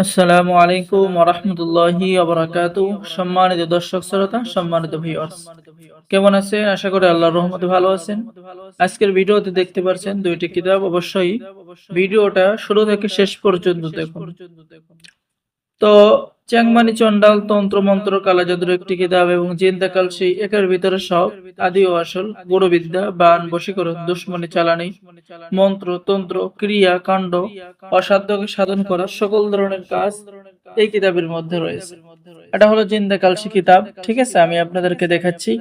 আসসালামু আলাইকুম ওয়া রাহমাতুল্লাহি ওয়া বারাকাতুহু। সম্মানিত দর্শক শ্রোতা, সম্মানিত ভিউয়ার্স, কেমন আছেন? আশা করি আল্লাহর রহমতে ভালো আছেন। আজকের ভিডিওতে দেখতে পাচ্ছেন দুইটি কিতাব। অবশ্যই ভিডিওটা শুরু থেকে শেষ পর্যন্ত দেখুন। তো চ্যাংমানি চন্ডাল তন্ত্র মন্ত্র কালা জাদুর একটি কিতাব এবং জিন্দা কালসি একের ভিতরে সব আদি ও আসল গুরুবিদ্যা, বান, বশীকরণ, দুশ্মনী চালানি, মন্ত্র তন্ত্র, ক্রিয়া কাণ্ড, অসাধ্যকে সাধন করা সকল ধরনের কাজ এই কিতাবের মধ্যে রয়েছে। এটা হলো জিন্দা কালসি কিতাব। ঠিক আছে, আমি আপনাদেরকে দেখাচ্ছি।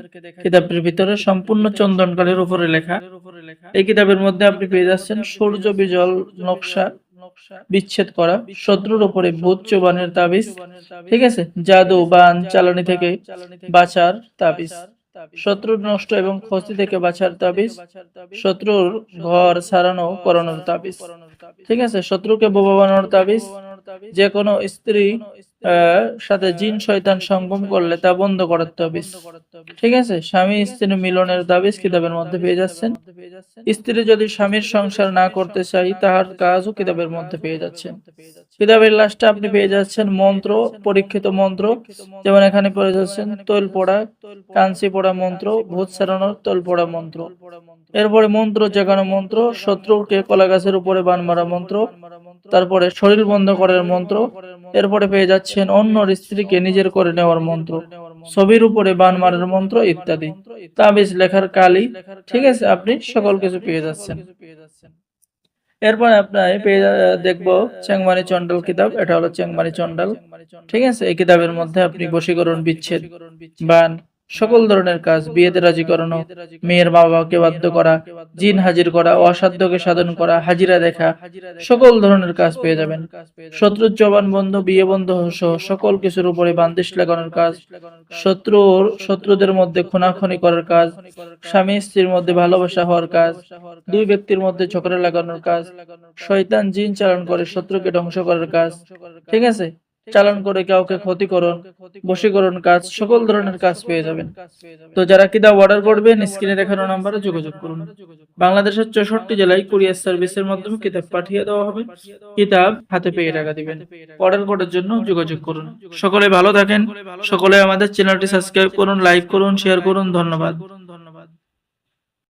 কিতাবের ভিতরে সম্পূর্ণ চন্দনকালের উপরে লেখা। এই কিতাবের মধ্যে আপনি পেয়ে যাচ্ছেন সূর্য বিজল নকশা বিচ্ছেদ করা, শত্রুর উপরে ভূত চোবানের তাবিজ, ঠিক আছে, জাদু বান চালানি থেকে বাঁচার তাবিজ, শত্রুর নষ্ট এবং ক্ষতি থেকে বাঁচার তাবিজ, শত্রুর ঘর সারানো করানোর তাবিজ, ঠিক আছে, শত্রুকে বোবা বানানোর তাবিজ, যে কোনো স্ত্রী সাথে জিন শয়তান সঙ্গম করলে তা বন্ধ করার তাবিজ, ঠিক আছে, স্বামী স্ত্রী মিলনের তাবিজ কিতাবের মধ্যে পেয়ে যাচ্ছেন। স্ত্রী যদি স্বামীর সংসার না করতে চাই তাহার কাজও কিতাবের মধ্যে পেয়ে যাচ্ছেন। কিতাবের লাস্টে আপনি পেয়ে যাচ্ছেন মন্ত্র, পরীক্ষিত মন্ত্র, যেমন এখানে পেয়ে যাচ্ছেন তৈল পড়া, কাঞ্চি পড়া মন্ত্র, ভূত সারানোর তৈল পড়া মন্ত্র, এরপরে মন্ত্র জাগানো মন্ত্র, শত্রুকে কলা গাছের উপরে বান মারা মন্ত্র, তারপরে শরীর বন্ধ করার মন্ত্র, এরপরে পেয়ে যাচ্ছেন অন্যর স্ত্রীকে নিজের করে নেওয়ার মন্ত্র, ছবির উপরে বান মারার মন্ত্র ইত্যাদি, তাবিজ লেখার কালি, ঠিক আছে, আপনি সকল কিছু পেয়ে যাচ্ছেন। এরপর আপনার দেখবো চ্যাংমানি চন্ডাল কিতাব। এটা হলো চ্যাংমানি চন্ডাল, ঠিক আছে। এই কিতাবের মধ্যে আপনি বশীকরণ, বিচ্ছেদ, বান, সকল ধরনের কাজ, বিয়েতে রাজি করানো, মেয়ের মা বাবাকে বাধ্য করা, জিন হাজির করা, অসাধ্যকে সাধন করা, হাজিরা দেখা, সকল ধরনের কাজ পেয়ে যাবেন। শত্রুর জবান বন্ধ, বিয়ে বন্ধ সহ সকল কিছুর উপরে বান্দিশ লাগানোর কাজ, শত্রুদের মধ্যে খুনাখুনি করার কাজ, স্বামী স্ত্রীর মধ্যে ভালোবাসা হওয়ার কাজ, দুই ব্যক্তির মধ্যে ঝগড়া লাগানোর কাজ, শয়তান জিন চালান করে শত্রুকে ধ্বংস করার কাজ, ঠিক আছে, চালান করে কাউকে ক্ষতিকরণ, বশীকরণ কাজ, সকল ধরনের কাজ পেয়ে যাবেন। তো যারা কিতাব অর্ডার করবেন স্ক্রিনে দেখানো নম্বরে যোগাযোগ করুন। বাংলাদেশের 64 জেলায় কুরিয়ার সার্ভিসের মাধ্যমে কিতাব পাঠিয়ে দেওয়া হবে। কিতাব হাতে পেয়ে টাকা দিবেন। অর্ডার করার জন্য যোগাযোগ করুন। সকলে ভালো থাকেন। সকলে আমাদের চ্যানেলটি সাবস্ক্রাইব করুন, লাইক করুন, শেয়ার করুন। ধন্যবাদ।